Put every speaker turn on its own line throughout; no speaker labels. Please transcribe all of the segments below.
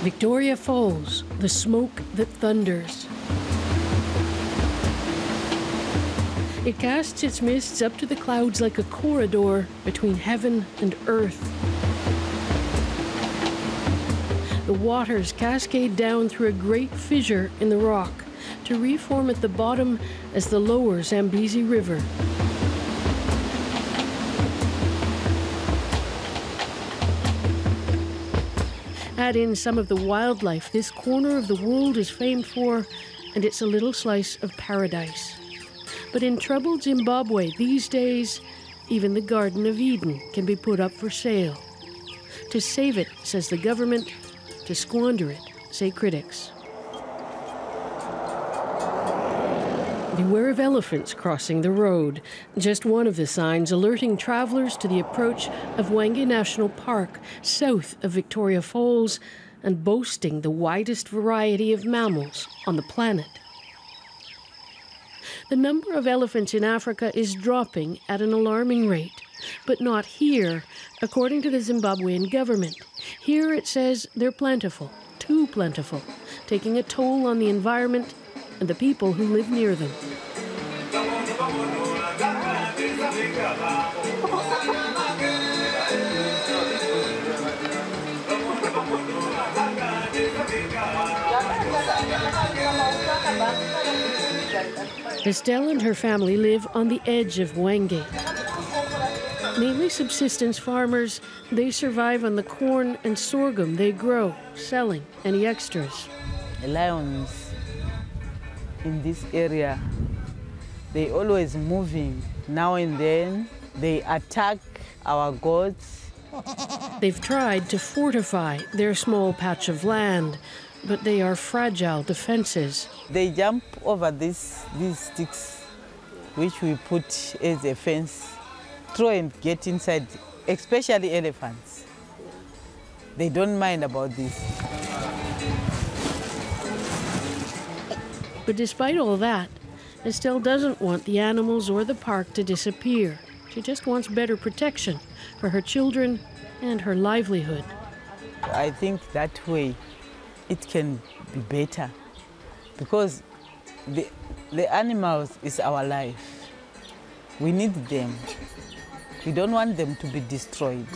Victoria Falls, the smoke that thunders. It casts its mists up to the clouds like a corridor between heaven and earth. The waters cascade down through a great fissure in the rock to reform at the bottom as the lower Zambezi River. Add in some of the wildlife this corner of the world is famed for, and it's a little slice of paradise. But in troubled Zimbabwe these days, even the Garden of Eden can be put up for sale. To save it, says the government. To squander it, say critics. Beware of elephants crossing the road. Just one of the signs alerting travelers to the approach of Hwange National Park, south of Victoria Falls, and boasting the widest variety of mammals on the planet. The number of elephants in Africa is dropping at an alarming rate, but not here, according to the Zimbabwean government. Here it says they're plentiful, too plentiful, taking a toll on the environment and the people who live near them. Estelle and her family live on the edge of Hwange. Mainly subsistence farmers, they survive on the corn and sorghum they grow, selling any extras.
The lions in this area, they always moving. Now and then, they attack our goats.
They've tried to fortify their small patch of land, but they are fragile defenses.
They jump over these sticks, which we put as a fence, try and get inside, especially elephants. They don't mind about this.
But despite all that, Estelle doesn't want the animals or the park to disappear. She just wants better protection for her children and her livelihood.
I think that way it can be better, because the animals is our life. We need them. We don't want them to be destroyed.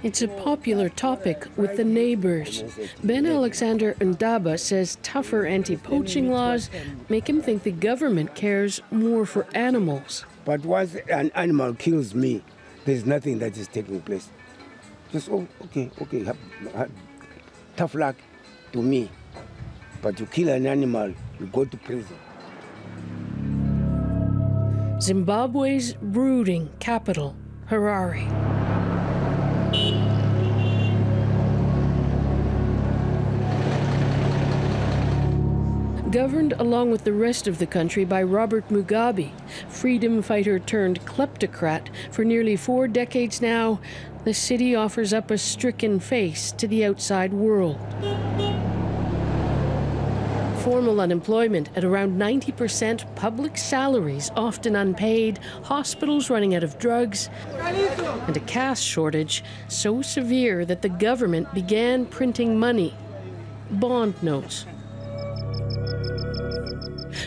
It's a popular topic with the neighbors. Ben Alexander Ndaba says tougher anti-poaching laws make him think the government cares more for animals.
But once an animal kills me, there's nothing that is taking place. Just, oh, okay, tough luck to me. But you kill an animal, you go to prison.
Zimbabwe's brooding capital, Harare. Governed along with the rest of the country by Robert Mugabe, freedom fighter turned kleptocrat for nearly 4 decades now, the city offers up a stricken face to the outside world. Formal unemployment at around 90%, public salaries often unpaid, hospitals running out of drugs, and a cash shortage so severe that the government began printing money, bond notes.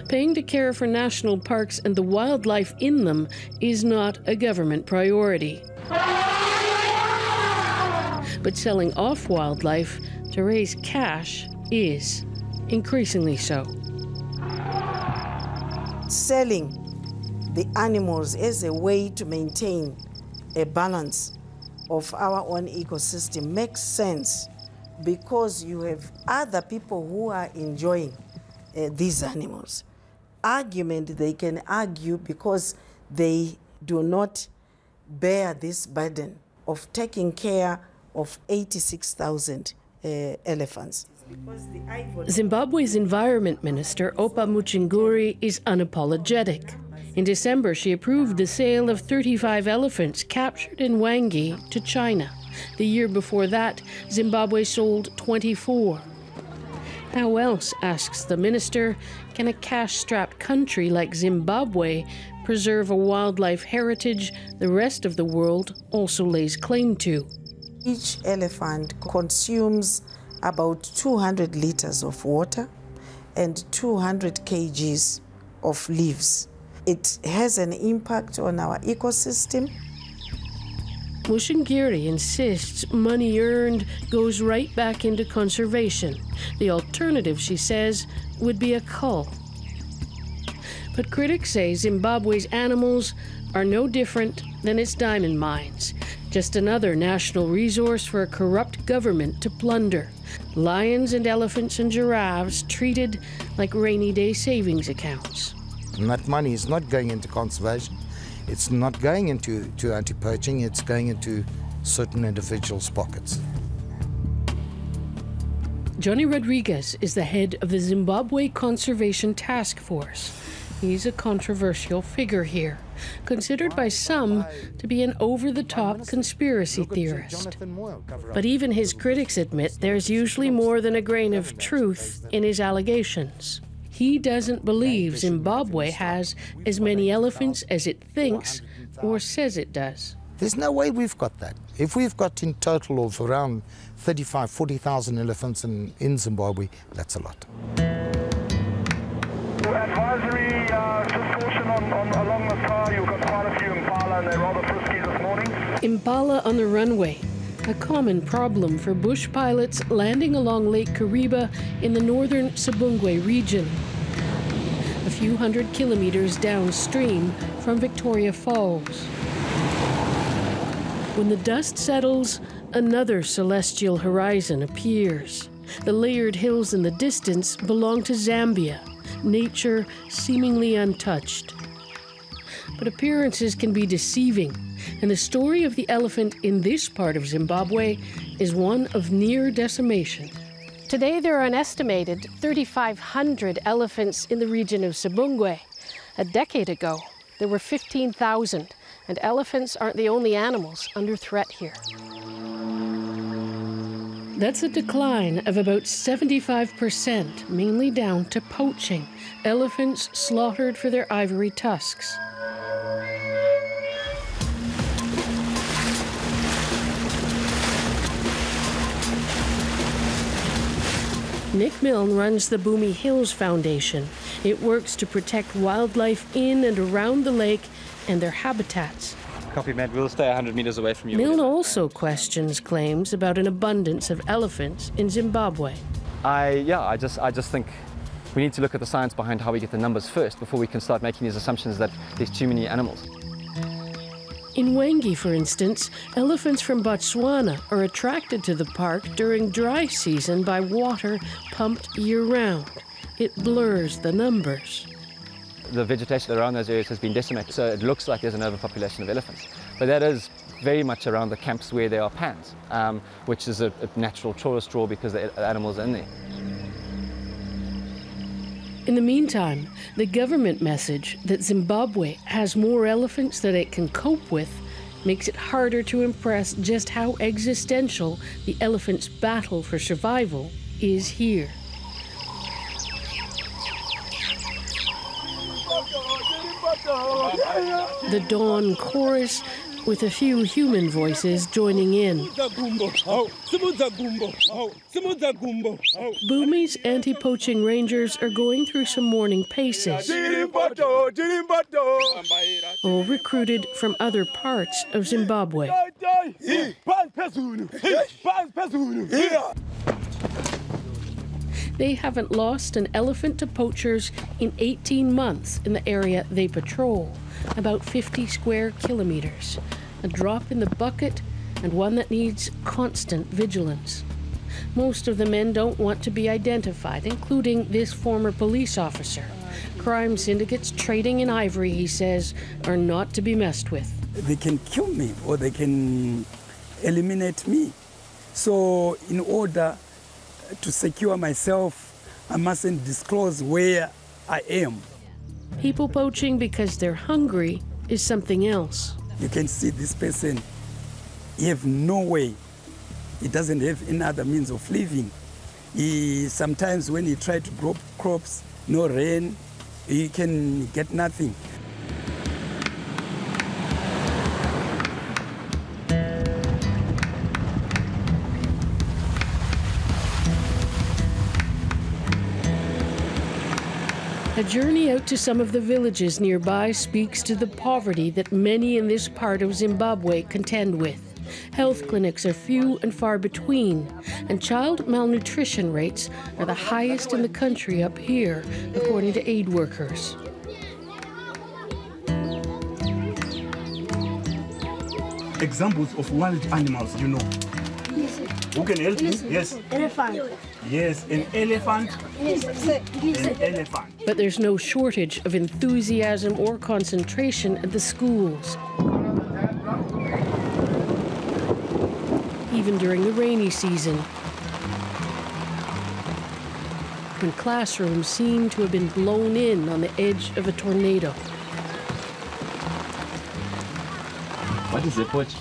Paying to care for national parks and the wildlife in them is not a government priority. But selling off wildlife to raise cash is. Increasingly so.
Selling the animals as a way to maintain a balance of our own ecosystem makes sense, because you have other people who are enjoying these animals. Argument they can argue because they do not bear this burden of taking care of 86,000 elephants.
Zimbabwe's Environment Minister, Opa Muchinguri, is unapologetic. In December, she approved the sale of 35 elephants captured in Hwange to China. The year before that, Zimbabwe sold 24. How else, asks the minister, can a cash-strapped country like Zimbabwe preserve a wildlife heritage the rest of the world also lays claim to?
Each elephant consumes about 200 liters of water and 200 kgs of leaves. It has an impact on our ecosystem.
Muchinguri insists money earned goes right back into conservation. The alternative, she says, would be a cull. But critics say Zimbabwe's animals are no different than its diamond mines. Just another national resource for a corrupt government to plunder. Lions and elephants and giraffes treated like rainy day savings accounts.
And that money is not going into conservation. It's not going into anti-poaching. It's going into certain individuals' pockets.
Johnny Rodriguez is the head of the Zimbabwe Conservation Task Force. He's a controversial figure here, considered by some to be an over-the-top conspiracy theorist. But even his critics admit there's usually more than a grain of truth in his allegations. He doesn't believe Zimbabwe has as many elephants as it thinks or says it does.
There's no way we've got that. If we've got in total of around 35,000, 40,000 elephants in Zimbabwe, that's a lot.
Advisory, just caution along the car. You've got quite a few impala and they're rather frisky this morning.
Impala on the runway, a common problem for bush pilots landing along Lake Kariba in the northern Zimbabwe region, a few hundred kilometers downstream from Victoria Falls. When the dust settles, another celestial horizon appears. The layered hills in the distance belong to Zambia, nature seemingly untouched. But appearances can be deceiving, and the story of the elephant in this part of Zimbabwe is one of near decimation. Today there are an estimated 3,500 elephants in the region of Zimbabwe. A decade ago, there were 15,000, and elephants aren't the only animals under threat here. That's a decline of about 75%, mainly down to poaching, elephants slaughtered for their ivory tusks. Nick Milne runs the Bumi Hills Foundation. It works to protect wildlife in and around the lake and their habitats.
Copy, Matt. We'll stay 100 meters away from you.
Milne also questions claims about an abundance of elephants in Zimbabwe.
I just think we need to look at the science behind how we get the numbers first before we can start making these assumptions that there's too many animals.
In Wangi, for instance, elephants from Botswana are attracted to the park during dry season by water pumped year-round. It blurs the numbers.
The vegetation around those areas has been decimated, so it looks like there's an overpopulation of elephants. But that is very much around the camps where there are pans, which is a natural tourist draw because the animals are in there.
In the meantime, the government message that Zimbabwe has more elephants than it can cope with makes it harder to impress just how existential the elephant's battle for survival is here. The dawn chorus, with a few human voices joining in. Bumi's anti-poaching rangers are going through some morning paces, all recruited from other parts of Zimbabwe. They haven't lost an elephant to poachers in 18 months in the area they patrol, about 50 square kilometers. A drop in the bucket and one that needs constant vigilance. Most of the men don't want to be identified, including this former police officer. Crime syndicates trading in ivory, he says, are not to be messed with.
They can kill me or they can eliminate me. So in order to secure myself, I mustn't disclose where I am.
People poaching because they're hungry is something else.
You can see this person, he have no way. He doesn't have any other means of living. Sometimes when he tries to grow crops, no rain, he can get nothing.
A journey out to some of the villages nearby speaks to the poverty that many in this part of Zimbabwe contend with. Health clinics are few and far between, and child malnutrition rates are the highest in the country up here, according to aid workers.
Examples of wild animals, you know. Who can help me? Yes.
Elephant.
Yes, an elephant. An elephant.
But there's no shortage of enthusiasm or concentration at the schools. Even during the rainy season, when classrooms seem to have been blown in on the edge of a tornado.
What is a poacher?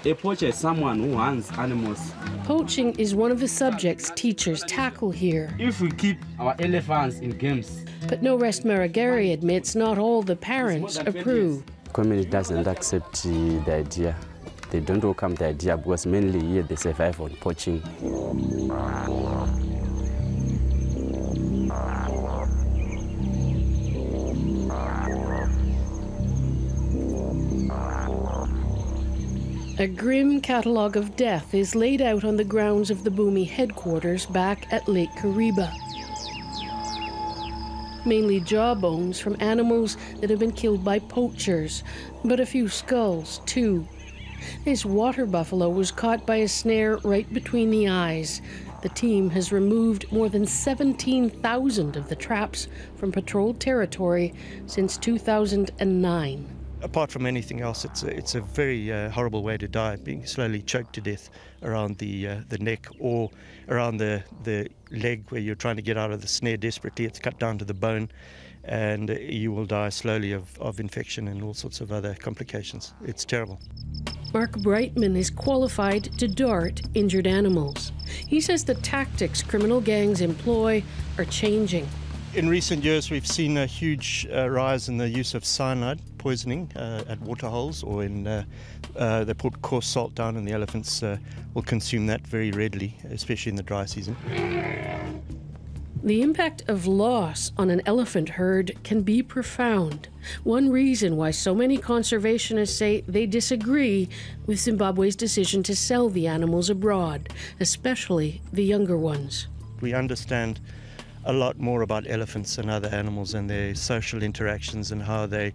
A poacher is someone who hunts animals.
Poaching is one of the subjects teachers tackle here.
If we keep our elephants in games.
But No Rest Maragari admits not all the parents approve.
The community doesn't accept the idea. They don't welcome the idea because mainly here they survive on poaching.
A grim catalogue of death is laid out on the grounds of the Bumi headquarters back at Lake Kariba. Mainly jawbones from animals that have been killed by poachers, but a few skulls too. This water buffalo was caught by a snare right between the eyes. The team has removed more than 17,000 of the traps from patrolled territory since 2009.
Apart from anything else, it's a very horrible way to die, being slowly choked to death around the neck or around the leg where you're trying to get out of the snare desperately. It's cut down to the bone, and you will die slowly of infection and all sorts of other complications. It's terrible.
Mark Brightman is qualified to dart injured animals. He says the tactics criminal gangs employ are changing.
In recent years, we've seen a huge rise in the use of cyanide poisoning at waterholes, or in they put coarse salt down, and the elephants will consume that very readily, especially in the dry season.
The impact of loss on an elephant herd can be profound. One reason why so many conservationists say they disagree with Zimbabwe's decision to sell the animals abroad, especially the younger ones.
We understand a lot more about elephants and other animals and their social interactions and how they've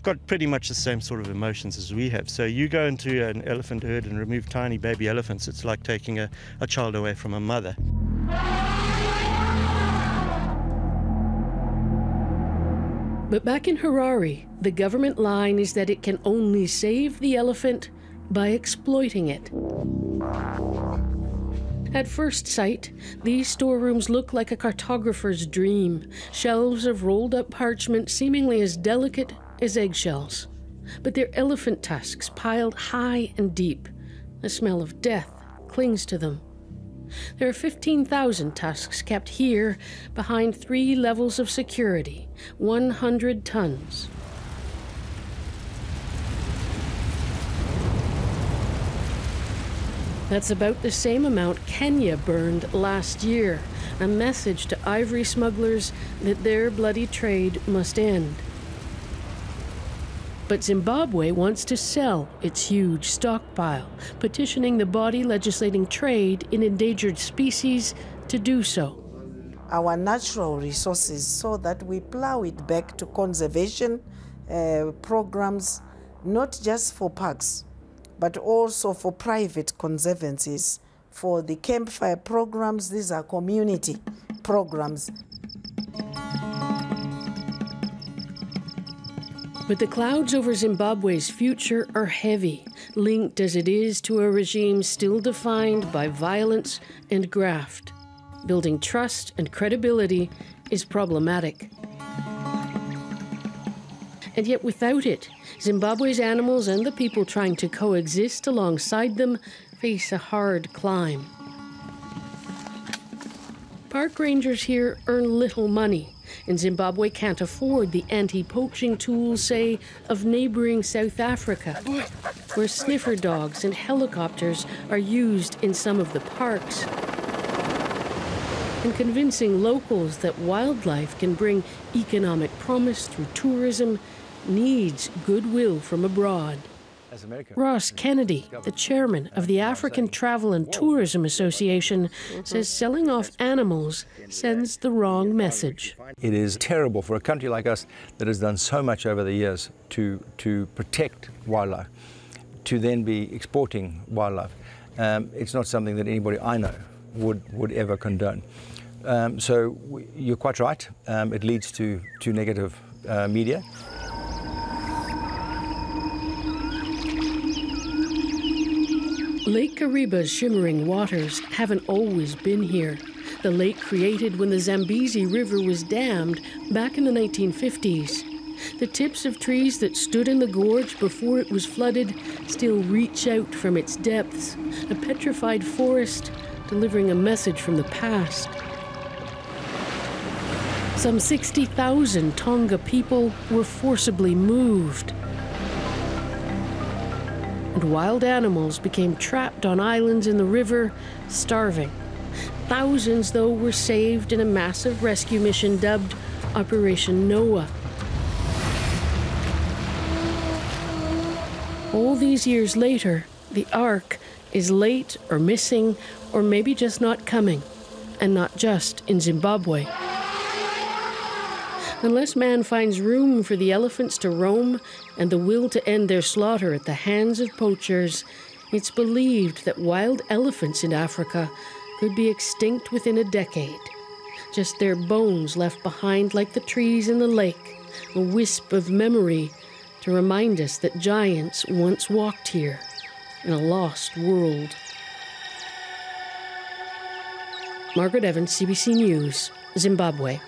got pretty much the same sort of emotions as we have. So you go into an elephant herd and remove tiny baby elephants, it's like taking a child away from a mother.
But back in Harare, the government line is that it can only save the elephant by exploiting it. At first sight, these storerooms look like a cartographer's dream, shelves of rolled-up parchment seemingly as delicate as eggshells. But they're elephant tusks piled high and deep. The smell of death clings to them. There are 15,000 tusks kept here behind 3 levels of security, 100 tons. That's about the same amount Kenya burned last year, a message to ivory smugglers that their bloody trade must end. But Zimbabwe wants to sell its huge stockpile, petitioning the body legislating trade in endangered species to do so.
Our natural resources, so that we plow it back to conservation programs, not just for parks, but also for private conservancies. For the campfire programs, these are community programs.
But the clouds over Zimbabwe's future are heavy, linked as it is to a regime still defined by violence and graft. Building trust and credibility is problematic. And yet without it, Zimbabwe's animals and the people trying to coexist alongside them face a hard climb. Park rangers here earn little money, and Zimbabwe can't afford the anti-poaching tools, say, of neighboring South Africa, where sniffer dogs and helicopters are used in some of the parks. and convincing locals that wildlife can bring economic promise through tourism needs goodwill from abroad. Ross Kennedy, the chairman of the African Travel and Tourism Association, says selling off animals sends the wrong message.
It is terrible for a country like us that has done so much over the years to protect wildlife, to then be exporting wildlife. It's not something that anybody I know would ever condone. So you're quite right. It leads to negative media.
Lake Kariba's shimmering waters haven't always been here. The lake created when the Zambezi River was dammed back in the 1950s. The tips of trees that stood in the gorge before it was flooded still reach out from its depths, a petrified forest delivering a message from the past. Some 60,000 Tonga people were forcibly moved. And wild animals became trapped on islands in the river, starving. Thousands, though, were saved in a massive rescue mission dubbed Operation Noah. All these years later, the Ark is late or missing, or maybe just not coming, and not just in Zimbabwe. Unless man finds room for the elephants to roam and the will to end their slaughter at the hands of poachers, it's believed that wild elephants in Africa could be extinct within a decade. Just their bones left behind like the trees in the lake, a wisp of memory to remind us that giants once walked here in a lost world. Margaret Evans, CBC News, Zimbabwe.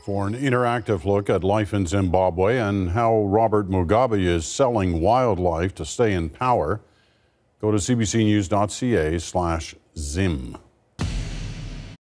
For an interactive look at life in Zimbabwe and how Robert Mugabe is selling wildlife to stay in power, go to cbcnews.ca/Zim.